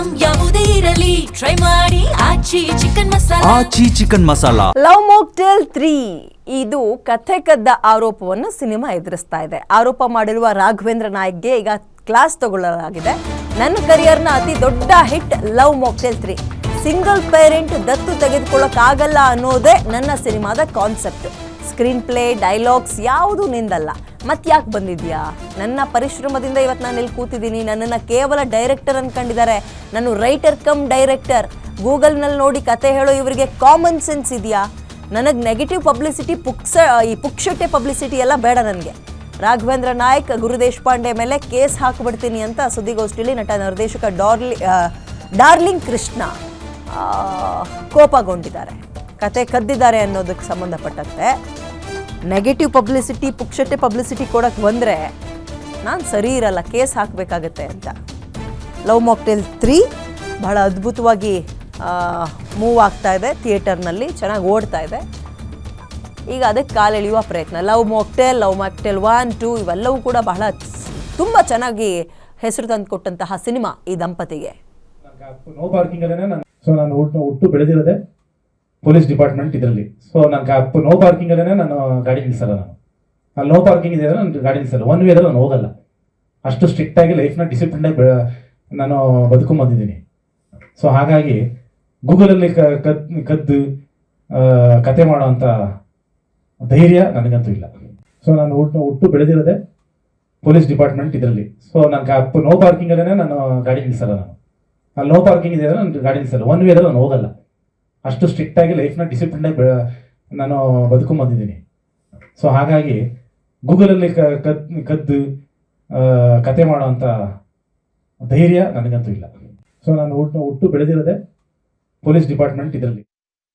Item ಯಾವುದೇ ಇರಲಿ try ಮಾಡಿ ಆಚಿ ಚಿಕನ್ ಮಸಾಲಾ. ಲವ್ ಮಾಕ್ಟೇಲ್ 3 ಇದು ಕಥೆ ಕದ್ದ ಆರೋಪವನ್ನು ಸಿನಿಮಾ ಎದುರಿಸ್ತಾ ಇದೆ. ಆರೋಪ ಮಾಡಿರುವ ರಾಘವೇಂದ್ರ ನಾಯಕ್ಗೆ ಈಗ ಕ್ಲಾಸ್ ತಗೊಳ್ಳಲಾಗಿದೆ. ನನ್ನ ಕರಿಯರ್ನ ಅತಿ ದೊಡ್ಡ hit love mocktail 3. Single parent ದತ್ತು ತೆಗೆದುಕೊಳ್ಳಕ್ಕಾಗಲ್ಲ ಅನ್ನೋದೇ ನನ್ನ ಸಿನಿಮಾದ ಕಾನ್ಸೆಪ್ಟ್. ಸ್ಕ್ರೀನ್ ಪ್ಲೇ, ಡೈಲಾಗ್ಸ್ ಯಾವುದು ನಿಂದಲ್ಲ. ಮತ್ತೆ ಯಾಕೆ ಬಂದಿದ್ಯಾ? ನನ್ನ ಪರಿಶ್ರಮದಿಂದ ಇವತ್ತು ನಾನು ಇಲ್ಲಿ ಕೂತಿದ್ದೀನಿ. ನನ್ನನ್ನು ಕೇವಲ ಡೈರೆಕ್ಟರ್ ಅನ್ಕೊಂಡಿದ್ದಾರೆ. ನಾನು ರೈಟರ್ ಕಮ್ ಡೈರೆಕ್ಟರ್. ಗೂಗಲ್ನಲ್ಲಿ ನೋಡಿ ಕತೆ ಹೇಳೋ ಇವರಿಗೆ ಕಾಮನ್ ಸೆನ್ಸ್ ಇದೆಯಾ? ನನಗೆ ನೆಗೆಟಿವ್ ಪಬ್ಲಿಸಿಟಿ, ಪುಕ್ಷಟೆ ಪಬ್ಲಿಸಿಟಿ ಎಲ್ಲ ಬೇಡ ನನಗೆ. ರಾಘವೇಂದ್ರ ನಾಯಕ್, ಗುರು ದೇಶಪಾಂಡೆ ಮೇಲೆ ಕೇಸ್ ಹಾಕಿಬಿಡ್ತೀನಿ ಅಂತ ಸುದ್ದಿಗೋಷ್ಠಿಯಲ್ಲಿ ನಟ ನಿರ್ದೇಶಕ ಡಾರ್ಲಿಂಗ್ ಕೃಷ್ಣ ಕೋಪಗೊಂಡಿದ್ದಾರೆ. ಕತೆ ಕದ್ದಿದ್ದಾರೆ ಅನ್ನೋದಕ್ಕೆ ಸಂಬಂಧಪಟ್ಟಂತೆ ನೆಗೆಟಿವ್ ಪಬ್ಲಿಸಿಟಿ, ಪುಕ್ಷಟೆ ಪಬ್ಲಿಸಿಟಿ ಕೊಡೋಕ್ಕೆ ಬಂದರೆ ನಾನು ಸರಿ ಇರಲ್ಲ, ಕೇಸ್ ಹಾಕಬೇಕಾಗತ್ತೆ ಅಂತ. ಲವ್ ಮಾಕ್ಟೇಲ್ 3 ಬಹಳ ಅದ್ಭುತವಾಗಿ ಮೂವ್ ಆಗ್ತಾ ಇದೆ ಥಿಯೇಟರ್ನಲ್ಲಿ, ಚೆನ್ನಾಗಿ ಓಡ್ತಾ ಇದೆ. ಈಗ ಅದಕ್ಕೆ ಕಾಲೆಳೆಯುವ ಪ್ರಯತ್ನ. ಲವ್ ಮಾಕ್ಟೇಲ್ 1, 2 ಇವೆಲ್ಲವೂ ಕೂಡ ಬಹಳ ತುಂಬ ಚೆನ್ನಾಗಿ ಹೆಸರು ತಂದುಕೊಟ್ಟಂತಹ ಸಿನಿಮಾ ಈ ದಂಪತಿಗೆ. ನೋ ಪಾರ್ಕಿಂಗ್ ಅಲ್ಲೇ ನಾನು ಹುಟ್ಟು ಬೆಳೆದಿರೋದೆ ಪೊಲೀಸ್ ಡಿಪಾರ್ಟ್ಮೆಂಟ್ ಇದರಲ್ಲಿ. ಸೊ ನನಗೆ ನೋ ಪಾರ್ಕಿಂಗ್ ಅಲ್ಲೇ ನಾನು ಗಾಡಿ ನಿಲ್ಲಿಸಲ್ಲ. ಅಲ್ಲಿ ನೋ ಪಾರ್ಕಿಂಗ್ ಇದೆ ನಾನು ಗಾಡಿ ನಿಲ್ಲಿಸಲ್ಲ. ಒನ್ ವೇ ನಾನು ಹೋಗಲ್ಲ. ಅಷ್ಟು ಸ್ಟ್ರಿಕ್ಟ್ ಆಗಿ ಲೈಫ್ನ ಡಿಸಿಪ್ಲಿನ್ ಆಗಿ ನಾನು ಬದುಕೊಂಡು ಬಂದಿದ್ದೀನಿ. ಸೊ ಹಾಗಾಗಿ ಗೂಗಲಲ್ಲಿ ಕದ್ದು ಕತೆ ಮಾಡೋವಂಥ ಧೈರ್ಯ ನನಗಂತೂ ಇಲ್ಲ. ಸೊ ನಾನು ಹುಟ್ಟು ಬೆಳೆದಿರೋದೆ ಪೊಲೀಸ್ ಡಿಪಾರ್ಟ್ಮೆಂಟ್ ಇದರಲ್ಲಿ. ಸೊ ನನಗೆ ನೋ ಪಾರ್ಕಿಂಗ್ ಅಲ್ಲೇ ನಾನು ಗಾಡಿ ನಿಲ್ಲಿಸಲ್ಲ. ಅಲ್ಲಿ ನೋ ಪಾರ್ಕಿಂಗ್ ಇದೆ ನಾನು ಗಾಡಿ ನಿಲ್ಲಿಸಲ್ಲ. ಒನ್ ವೇ ನಾನು ಹೋಗಲ್ಲ. ಅಷ್ಟು ಸ್ಟ್ರಿಕ್ಟ್ ಆಗಿ ಲೈಫ್ನ ಡಿಸಿಪ್ಲಿನ್ ಆಗಿ ನಾನು ಬದುಕೊಂಡು ಬಂದಿದ್ದೀನಿ. ಸೊ ಹಾಗಾಗಿ ಗೂಗಲಲ್ಲಿ ಕದ್ದು ಕತೆ ಮಾಡೋವಂಥ ಧೈರ್ಯ ನನಗಂತೂ ಇಲ್ಲ. ಸೊ ನಾನು ಹುಟ್ಟು ಬೆಳೆದಿರೋದೆ ಪೊಲೀಸ್ ಡಿಪಾರ್ಟ್ಮೆಂಟ್ ಇದರಲ್ಲಿ.